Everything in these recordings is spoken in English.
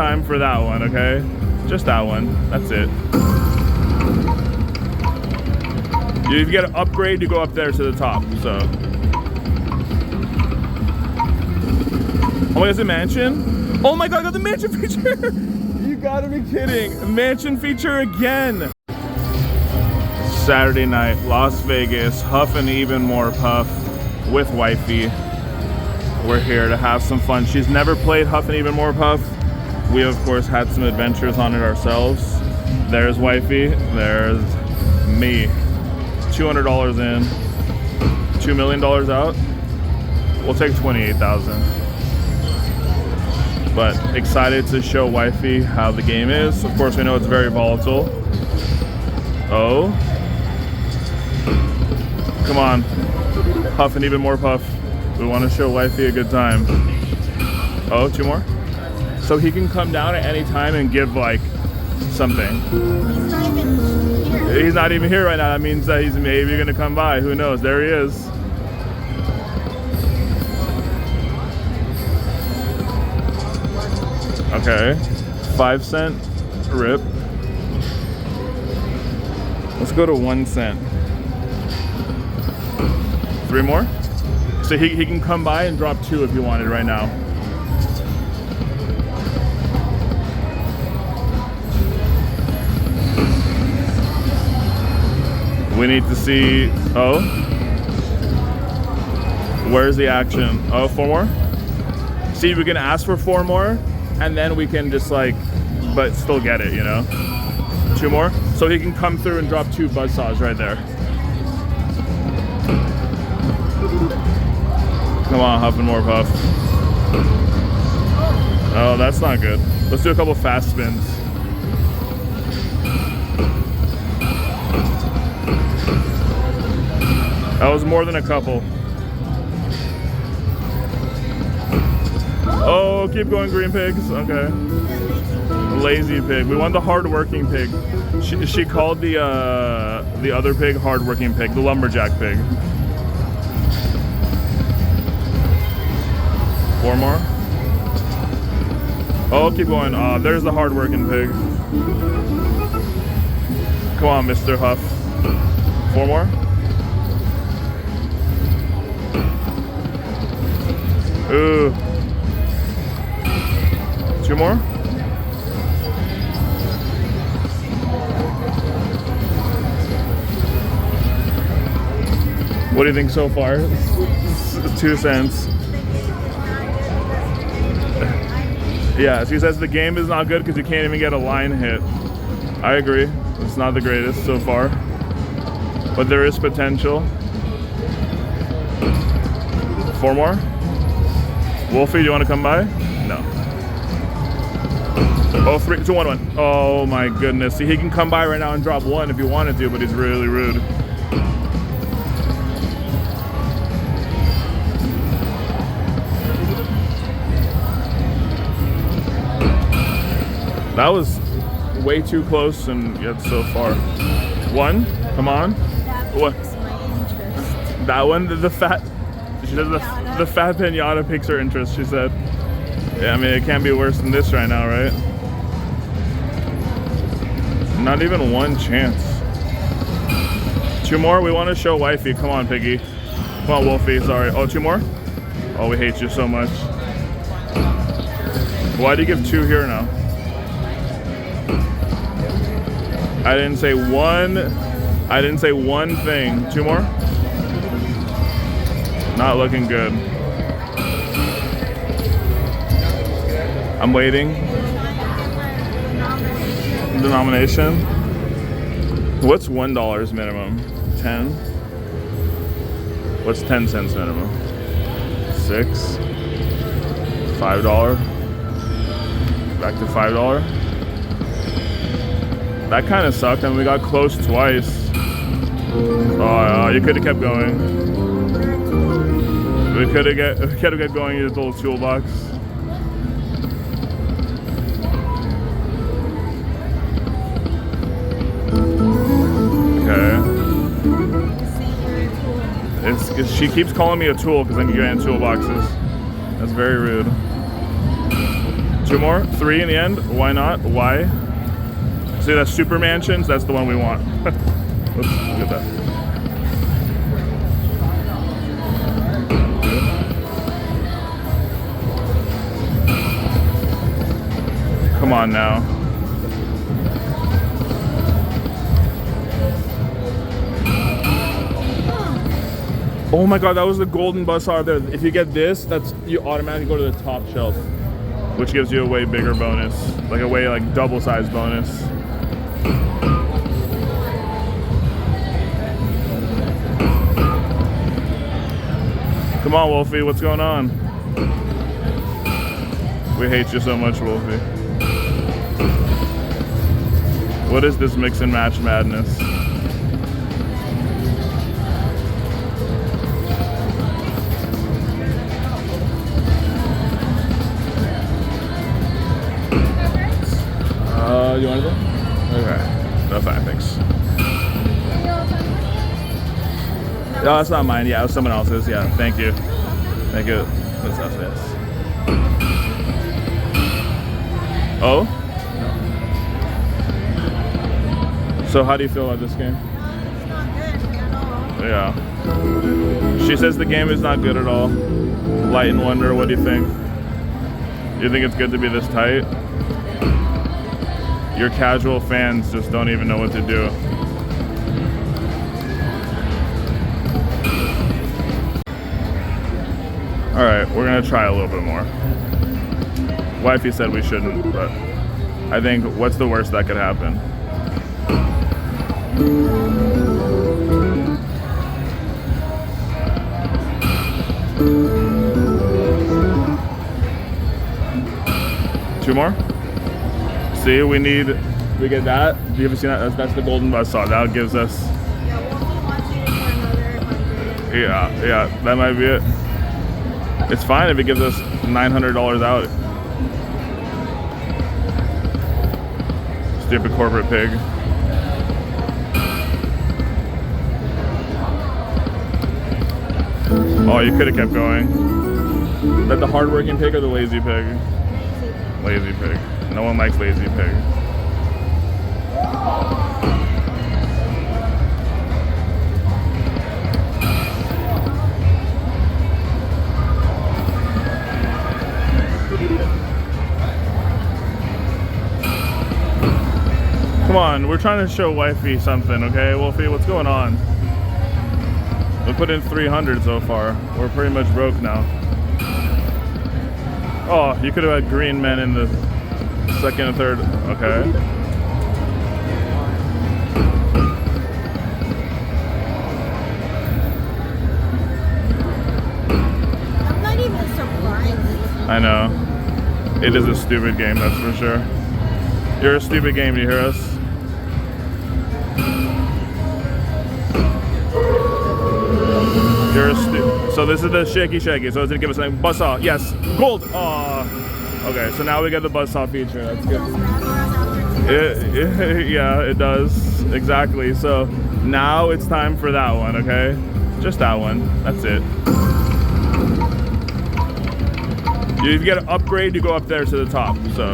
time for that one, okay? Just that one. That's it. If you get an upgrade, you go up there to the top, so. Oh my god, is it mansion? Oh my god, I got the mansion feature! You gotta be kidding. Mansion feature again. Saturday night, Las Vegas, Huff and even more Puff with wifey. We're here to have some fun. She's never played Huff and even more Puff. We of course had some adventures on it ourselves. There's wifey, there's me. $200 in, $2 million out. We'll take 28,000. But excited to show wifey how the game is. Of course, we know it's very volatile. Oh, come on, Huff and even more Puff. We want to show wifey a good time. Oh, 2 more. So he can come down at any time and give like something. He's not even here right now. That means that he's maybe gonna come by. Who knows? There he is. Okay, 5 cent rip. Let's go to 1 cent. 3 more. So he can come by and drop 2 if you wanted right now. We need to see, oh, where's the action? Oh, 4 more? See, we can ask for 4 more, and then we can just like, but still get it, you know? 2 more? So he can come through and drop 2 buzzsaws right there. Come on, Huff and more Puff. Oh, that's not good. Let's do a couple fast spins. That was more than a couple. Oh, keep going, green pigs. Okay. Lazy pig. We want the hard-working pig. She called the other pig hard-working pig, the lumberjack pig. 4 more. Oh, keep going. There's the hard-working pig. Come on, Mr. Huff. 4 more. Ooh. 2 more. What do you think so far? 2 cents. Yeah, she says the game is not good because you can't even get a line hit. I agree. It's not the greatest so far, but there is potential. 4 more. Wolfie, do you want to come by? No. Oh, 3, 2, 1, 1. Oh my goodness. See, he can come by right now and drop 1 if he wanted to, but he's really rude. That was way too close and yet so far. 1, come on. What? That one, the fat. She says the fat pinata piques her interest, she said. Yeah, I mean, it can't be worse than this right now, right? Not even 1 chance. 2 more? We want to show wifey. Come on, piggy. Come on, Wolfie, sorry. Oh, 2 more? Oh, we hate you so much. Why do you give 2 here now? I didn't say one thing. 2 more? Not looking good. I'm waiting. Denomination. What's $1 minimum? 10? What's 10 cents minimum? 6? $5? Back to $5? That kind of sucked. I mean, we got close twice. Oh, you could have kept going. We could have kept going in this little toolbox. Okay. She keeps calling me a tool because I can get in toolboxes. That's very rude. 2 more? 3 in the end? Why not? Why? See, that's super mansions. That's the one we want. Let's look at that. Come on now. Oh my god, that was the golden buzzsaw there. If you get this, you automatically go to the top shelf, which gives you a way bigger bonus, like a way double sized bonus. Come on, Wolfie, what's going on? We hate you so much, Wolfie. What is this mix and match madness? You want it? Okay. No, fine, thanks. No, that's not mine. Yeah, it was someone else's. Yeah, thank you. Thank you. That's us, yes. Oh? So how do you feel about this game? It's not good at all. Yeah. She says the game is not good at all. Light and Wonder, what do you think? You think it's good to be this tight? Your casual fans just don't even know what to do. All right, we're gonna try a little bit more. Wifey said we shouldn't, but I think what's the worst that could happen? Two more? See, we get that. Do you ever see that? That's the golden buzzsaw. That gives us. Yeah, Wolfie wants you for another 100. Yeah, that might be it. It's fine if it gives us $900 out. Stupid corporate pig. Oh, you could have kept going. Is that the hardworking pig or the lazy pig? Lazy pig. No one likes lazy pig. Come on, we're trying to show Wifey something, okay? Wolfie, what's going on? We put in 300 so far. We're pretty much broke now. Oh, you could have had green men in the second and third. Okay. I'm not even surprised. I know. It is a stupid game, that's for sure. You're a stupid game, do you hear us? So this is the shaky. So it's gonna give us a buzzsaw. Yes, gold. Oh, okay. So now we get the buzzsaw feature. That's good. Yeah, it does exactly. So now it's time for that one. Okay, just that one. That's it. You get an upgrade, you go up there to the top. So.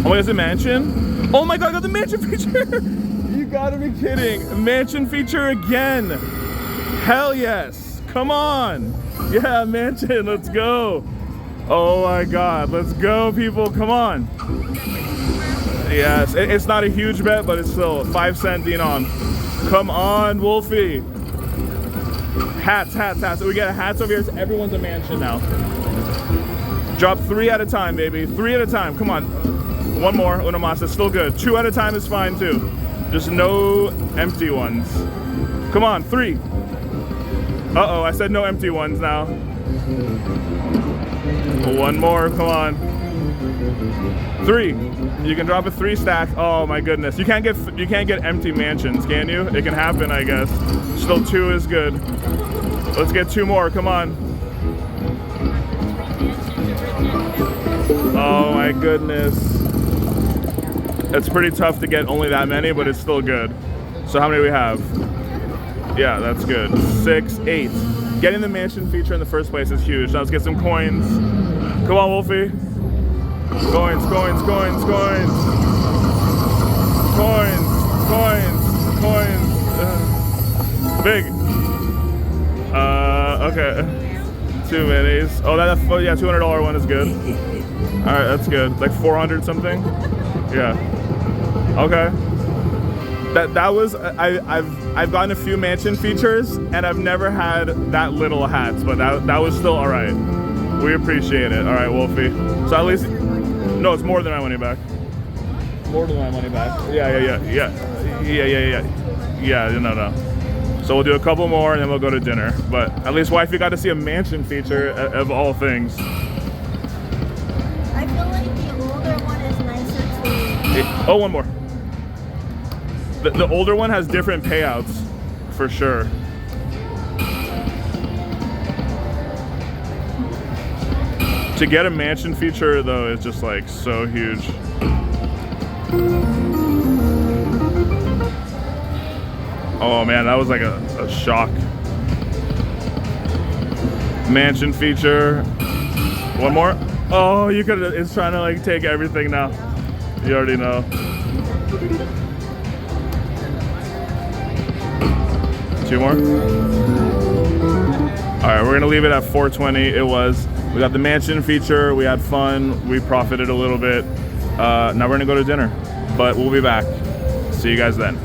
Oh my God, is it mansion? Oh my God, I got the mansion feature. You gotta be kidding. Mansion feature again. Hell yes. Come on. Yeah, mansion. Let's go. Oh my God. Let's go, people. Come on. Yes. It's not a huge bet, but it's still 5 cent denom. Come on, Wolfie. Hats. So we got hats over here. So everyone's a mansion now. Drop 3 at a time, baby. 3 at a time. Come on. One more. Una mas. It's still good. 2 at a time is fine too. Just no empty ones. Come on, 3. Uh-oh, I said no empty ones now. 1 more, come on. 3. You can drop a 3 stack. Oh my goodness. You can't get empty mansions, can you? It can happen, I guess. Still 2 is good. Let's get 2 more, come on. Oh my goodness. It's pretty tough to get only that many, but it's still good. So how many do we have? Yeah, that's good. 6, 8. Getting the mansion feature in the first place is huge. Now let's get some coins. Come on, Wolfie. Coins, coins, coins, coins. Coins, coins, coins. Big. Okay. Too minis. Oh, yeah, $200 one is good. All right, that's good. Like 400 something. Yeah. Okay. That was I've gotten a few mansion features and I've never had that little hats, but that was still all right. We appreciate it. All right, Wolfie. So at least no, it's more than my money back. More than my money back. Yeah. No. So we'll do a couple more and then we'll go to dinner. But at least wifey got to see a mansion feature of all things. I feel like the older one is nicer too. Oh, one more. The older one has different payouts, for sure. To get a mansion feature though is just like so huge. Oh man, that was like a shock. Mansion feature. One more. Oh, you could. It's trying to like take everything now. You already know. Two more. All right, we're gonna leave it at 420. It was. We got the mansion feature. We had fun. We profited a little bit. Now we're gonna go to dinner, but we'll be back. See you guys then.